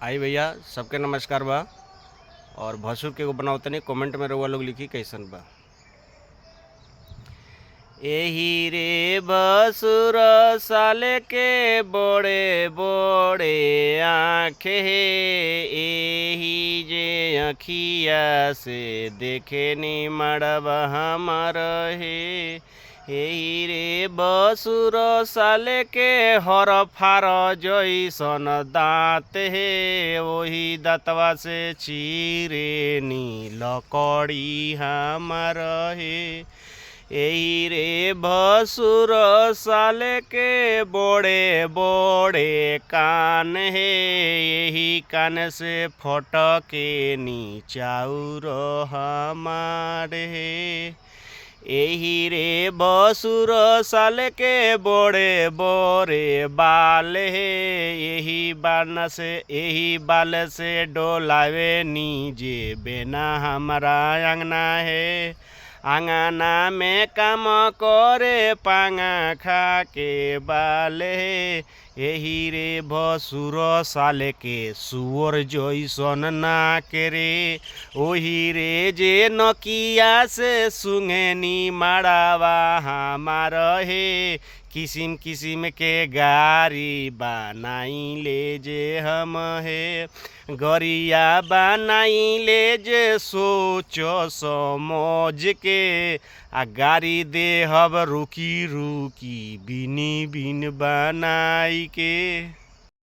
आई भैया सबके नमस्कार बा। और भसुर के बनाओ तनी कमेंट में रउआ लोग लिखी कैसन बा। एही रे भसुर साले के बड़े बड़े आँखे हे, एही जे अखिया से देखे नी मड़बा हमार हे। एही रे बसुर साले के हर फार जैसन दाँत हे, वही दाँतवा से चीरे नी लकड़ी हमार हे। एही रे भसुर साले के बड़े बड़े कान हे, यही कान से फटके नी चाउर हमार हे। एही रे भसुर साले के बड़े बड़े बाल हे, यही बाल से डोलावे नी जे बेना हमारा अंगना है। आंगना में काम करे पांगा खा के बाले, एही रे भसुर साले के सुअर जैसन नाक रे। ओही रे जे नकिया से सुंगेनी माड़ावा हमार हे। किसिम किसिम के गाड़ी बनाई ले जे हम हे, गरिया बनाई ले जे सोच समझ के। आ गाड़ी देहब रुकी रुकी बिनी बिन बनाई के।